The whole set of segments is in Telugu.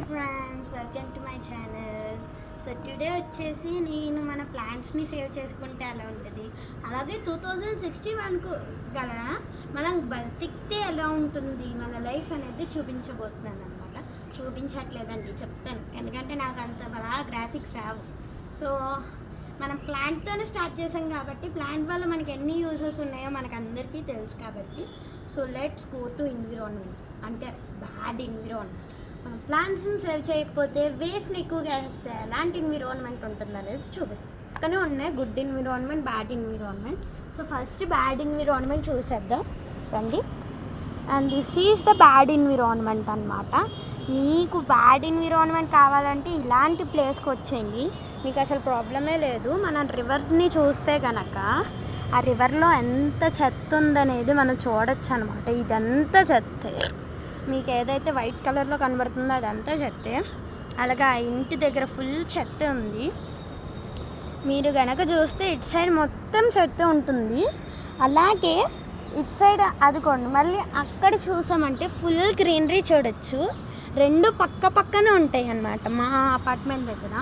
Friends, welcome to my channel. So today వచ్చేసి నేను మన ప్లాంట్స్ని సేవ్ చేసుకుంటే ఎలా ఉంటుంది, అలాగే 2061కు గల మనం బతికితే ఎలా ఉంటుంది మన లైఫ్ అనేది చూపించబోతున్నాను అనమాట. చూపించట్లేదండి, చెప్తాను, ఎందుకంటే నాకు అంత బాగా గ్రాఫిక్స్ రావు. సో మనం ప్లాంట్తోనే స్టార్ట్ చేసాం కాబట్టి ప్లాంట్ వల్ల మనకి ఎన్ని యూజెస్ ఉన్నాయో మనకు అందరికీ తెలుసు కాబట్టి so let's go to environment. అంటే బ్యాడ్ ఎన్విరాన్మెంట్. మనం ప్లాంట్స్ని సేవ్ చేయకపోతే వేస్ట్ని ఎక్కువగా వేస్తే ఎలాంటి ఎన్విరాన్మెంట్ ఉంటుంది అనేది చూపిస్తాం. పక్కనే ఉన్నాయి good environment, bad environment. So first bad environment చూసేద్దాం రండి. And this is the bad environment అనమాట. మీకు బ్యాడ్ ఎన్విరాన్మెంట్ కావాలంటే ఇలాంటి ప్లేస్కి వచ్చేయండి, మీకు అసలు ప్రాబ్లమే లేదు. మనం రివర్ని చూస్తే కనుక ఆ రివర్లో ఎంత చెత్త ఉందనేది మనం చూడొచ్చు అనమాట. ఇదంతా చెత్తే, మీకు ఏదైతే వైట్ కలర్లో కనబడుతుందో అదంతా చెత్తే. అలాగే ఆ ఇంటి దగ్గర ఫుల్ చెత్త ఉంది. మీరు కనుక చూస్తే ఇటు సైడ్ మొత్తం చెత్త ఉంటుంది. అలాగే ఇటు సైడ్ అదిగోండి, మళ్ళీ అక్కడ చూసామంటే ఫుల్ గ్రీనరీ చూడొచ్చు. రెండు పక్క పక్కనే ఉంటాయి అన్నమాట మా అపార్ట్మెంట్ దగ్గర.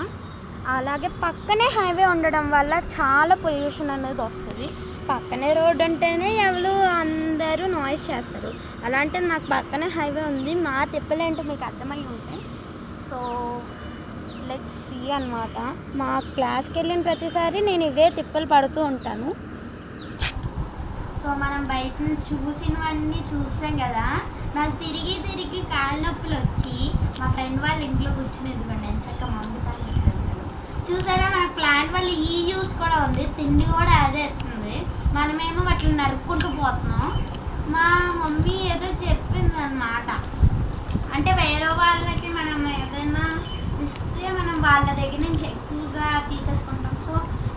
అలాగే పక్కనే హైవే ఉండడం వల్ల చాలా పొల్యూషన్ అనేది వస్తుంది. పక్కనే రోడ్ ఉంటేనే ఎవరు అందరూ నాయిస్ చేస్తారు. అలాంటిది నాకు పక్కనే హైవే ఉంది. మా తిప్పలేంటో మీకు అర్థమై ఉంటాయి. సో లెట్స్ సీ అనమాట. మా క్లాస్కి వెళ్ళిన ప్రతిసారి నేను ఇవే తిప్పలు పడుతూ ఉంటాను. సో మనం బయట చూసినవన్నీ చూస్తాం కదా, నాకు తిరిగి తిరిగి కాళ్ళ నొప్పులు వచ్చి మా ఫ్రెండ్ వాళ్ళ ఇంట్లో కూర్చునేది కూడా నేను చక్క మమ్మీతాను చూసారా. మన ప్లాంట్ వల్ల ఈ యూస్ కూడా ఉంది, తిండి కూడా అదే ఎత్తుంది. మనమేమో వాటిని నరుక్కుంటూ పోతున్నాం. మా మమ్మీ ఏదో చెప్పింది అన్నమాట, అంటే వేరే వాళ్ళకి మనం ఏదైనా ఇస్తే మనం వాళ్ళ దగ్గర నుంచి ఎక్కువగా తీసేసుకుంటాం. సో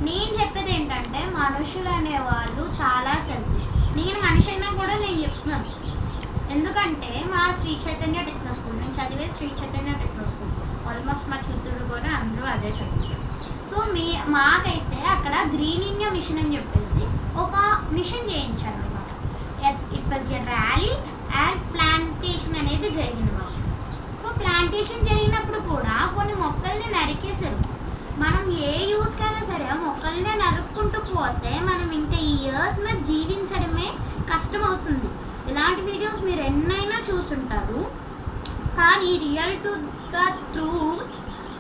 నేను చెప్పేది ఏంటంటే మనుషులు అనేవాళ్ళు చాలా సెల్ఫిష్. నేను మనిషి అయినా కూడా నేను చెప్తున్నాను, ఎందుకంటే మా శ్రీ చైతన్య టెక్నో స్కూల్, నేను చదివేది Sri Chaitanya techno school. Almost మా చిత్తూరు కూడా అందరూ అదే చదువుతారు. సో మాకైతే అక్కడ గ్రీన్ ఇండియా మిషన్ అని చెప్పేసి ఒక మిషన్ చేయించారు అనమాట. It was a rally and plantation అనేది జరిగింది మాకు. సో ప్లాంటేషన్ జరిగినప్పుడు కూడా కొన్ని మొక్కల్ని నరికేశారు. మనం ఏ యూస్కైనా సరే మొక్కల్ని నరుక్కుంటూ పోతే మనం ఇంకా ఈ ఎర్త్ మీద జీవించడమే కష్టమవుతుంది. ఇలాంటి వీడియోస్ మీరు ఎన్నైనా చూసుంటారు, కానీ రియల్ టు ద ట్రూత్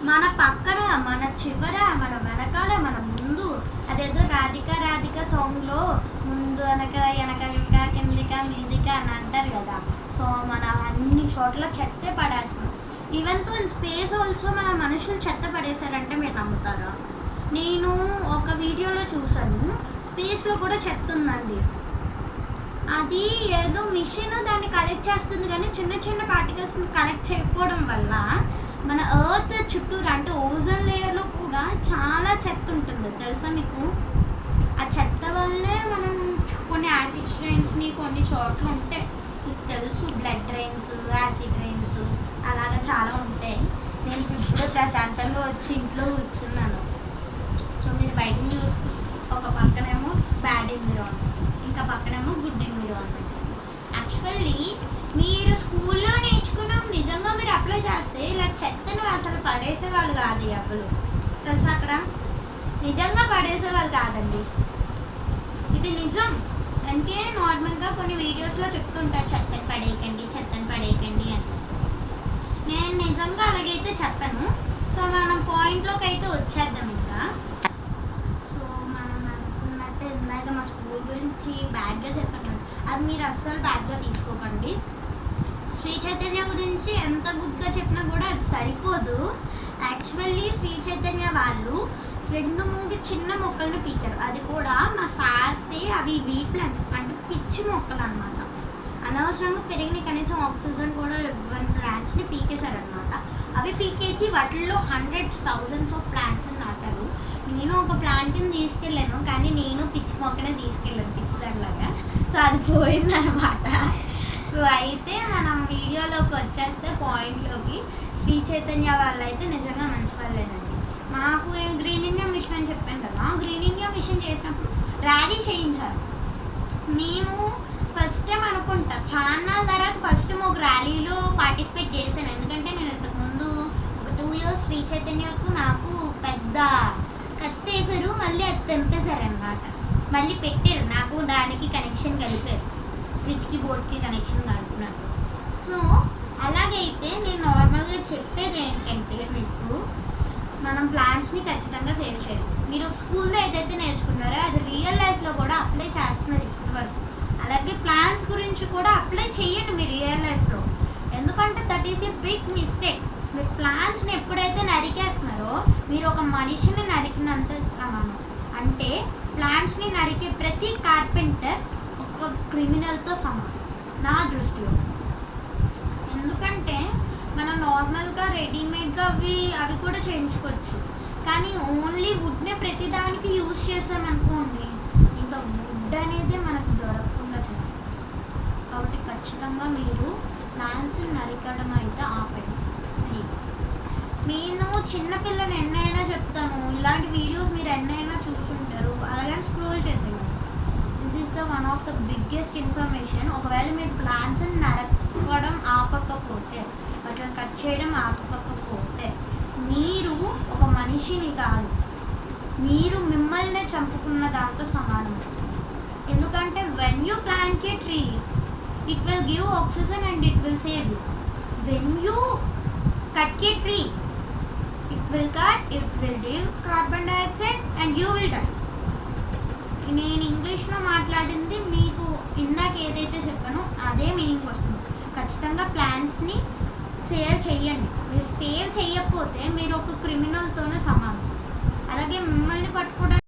మన పక్కన, మన చివర, మన వెనకాల, మన ముందు, అదేదో రాధిక సాంగ్లో ముందు వెనక వెనక కిందిక మీదిక అని అంటారు కదా. సో మనం అన్ని చోట్ల చెత్తే పడేస్తున్నాం. ఈవెన్ తో ఇన్ స్పేస్ ఆల్సో మన మనుషులు చెత్త పడేశారంటే మీరు నమ్ముతారా? నేను ఒక వీడియోలో చూసాను, స్పేస్లో కూడా చెత్త ఉందండి. అది ఏదో మిషన్ దాన్ని కలెక్ట్ చేస్తుంది, కానీ చిన్న చిన్న పార్టికల్స్ని కలెక్ట్ చేయకపోవడం వల్ల మన ఎర్త్ చుట్టూరు అంటే ఓజోన్ లేయర్లో కూడా చాలా చెత్త ఉంటుంది తెలుసా మీకు. ఆ చెత్త వల్లే మనం కొన్ని యాసిడ్ రైన్స్ని కొన్ని చోట్ల ఉంటాయి, మీకు తెలుసు, బ్లడ్ డ్రైన్స్, యాసిడ్ డ్రైన్స్ అలాగా చాలా ఉంటాయి. నేను ఇప్పుడు ప్రశాంతంగా వచ్చి ఇంట్లో కూర్చున్నాను. సో మీరు బయట చూస్తూ ఒక పక్కనేమో బ్యాడ్ ఎన్విరాన్మెంట్, ఇంకా పక్కనేమో గుడ్ ఎన్విరాన్మెంట్. యాక్చువల్లీ మీరు స్కూల్లో నేర్చుకున్నాం, నిజంగా మీరు అప్లై చేస్తే ఇలా చెత్తను అసలు పడేసేవాళ్ళు కాదు ఎవరు తెలుసా. అక్కడ నిజంగా పడేసేవాళ్ళు కాదండి, ఇది నిజం. అంటే నార్మల్గా కొన్ని వీడియోస్లో చెప్తుంటారు చెత్తని పడేయకండి అని. నేను నిజంగా అలాగైతే చెప్పను. సో మనం పాయింట్లోకి అయితే వచ్చేద్దాం ఇంకా. సో మనం అనుకున్నట్టు ఇందాక మా స్కూల్ గురించి బ్యాడ్గా చెప్పాను, అది మీరు అస్సలు బ్యాడ్గా తీసుకోకండి. శ్రీ చైతన్య గురించి ఎంత గుడ్గా చెప్పినా కూడా అది సరిపోదు. యాక్చువల్లీ శ్రీ చైతన్య వాళ్ళు 2-3 చిన్న మొక్కలను పీకారు. అది కూడా మా సార్సే అవి వీట్ ప్లాంట్స్ అంటే పిచ్చి మొక్కలు అనమాట. అనవసరంగా పెరిగిన కనీసం ఆక్సిజన్ కూడా ఇవ్వని ప్లాంట్స్ని పీకేశారనమాట. అవి పీకేసి వాటిల్లో హండ్రెడ్స్ థౌజండ్స్ ఆఫ్ ప్లాంట్స్ని నాటారు. నేను ఒక ప్లాంట్ని తీసుకెళ్ళాను, కానీ నేను పిచ్చి మొక్కనే తీసుకెళ్ళాను పిచ్చిదానిలాగా. సో అది పోయిందనమాట. సో అయితే మనం వీడియోలోకి వచ్చేస్తే పాయింట్లోకి, శ్రీ చైతన్య వాళ్ళు అయితే నిజంగా మంచి వాళ్ళేనండి. మాకు గ్రీన్ ఇండియా మిషన్ అని చెప్పాను కదా, గ్రీన్ ఇండియా మిషన్ చేసినప్పుడు ర్యాలీ చేయించారు. మేము ఫస్ట్ టైం అనుకుంటా చాలా తర్వాత ఫస్ట్ టైం ఒక ర్యాలీలో పార్టిసిపేట్ చేశాను, ఎందుకంటే నేను ఇంతకుముందు శ్రీ చైతన్యకు నాకు పెద్ద కత్తేసారు, మళ్ళీ అది తెంపేశారు అనమాట. మళ్ళీ పెట్టారు, నాకు దానికి కనెక్షన్ కలిపారు, స్విచ్కి బోర్డ్కి కనెక్షన్ కలుపుకున్నట్టు. సో అలాగైతే నేను నార్మల్గా చెప్పేది ఏంటంటే, మీకు మనం ప్లాంట్స్ని ఖచ్చితంగా సేవ్ చేయాలి. మీరు స్కూల్లో ఏదైతే నేర్చుకున్నారో అది రియల్ లైఫ్లో కూడా అప్లై చేస్తున్నారు ఇప్పటి వరకు. అలాగే ప్లాంట్స్ గురించి కూడా అప్లై చేయండి మీ రియల్ లైఫ్లో. ఎందుకంటే that is a big mistake. మీరు ప్లాంట్స్ని ఎప్పుడైతే నరికేస్తున్నారో మీరు ఒక మనిషిని నరికినంత సమానం. అంటే ప్లాంట్స్ని నరికే ప్రతి కార్పెంటర్ ఒక క్రిమినల్తో సమానం నా దృష్టిలో. ఎందుకంటే మనం నార్మల్గా రెడీమేడ్గా అవి కూడా చేయించుకోవచ్చు, కానీ ఓన్లీ వుడ్నే ప్రతిదానికి యూజ్ చేసామనుకోండి, ఇంకా వుడ్ అనేది మనకు దొరకకుండా చేస్తాం. కాబట్టి ఖచ్చితంగా మీరు ప్లాంట్స్ని నరికడం అయితే ఆపండి ప్లీజ్. నేను చిన్నపిల్లని ఎన్నైనా చెప్తాను, ఇలాంటి వీడియోస్ మీరు ఎన్నైనా చూసుంటారు, అలాగే స్క్రోల్ చేసేవారు. This is the one of the biggest information. ఒకవేళ మీరు ప్లాంట్స్ని నరకడం ఆపకపోతే, వాటిని కట్ చేయడం ఆపకపోతే మీరు ఒక మనిషిని కాదు, మీరు మిమ్మల్ని చంపుకున్న దాంతో సమానం. ఎందుకంటే when you plant A tree, it will give oxygen and it will save you. When you cut a tree, it will give carbon dioxide and you will die. నేను ఇంగ్లీష్లో మాట్లాడింది మీకు ఇందాక ఏదైతే చెప్పానో అదే మీనింగ్ వస్తుంది. ఖచ్చితంగా ప్లాంట్స్ని సేవ్ చెయ్యండి. మీరు సేవ్ చేయకపోతే మీరు ఒక క్రిమినల్తోనే సమానం. అలాగే మిమ్మల్ని పట్టుకోవడానికి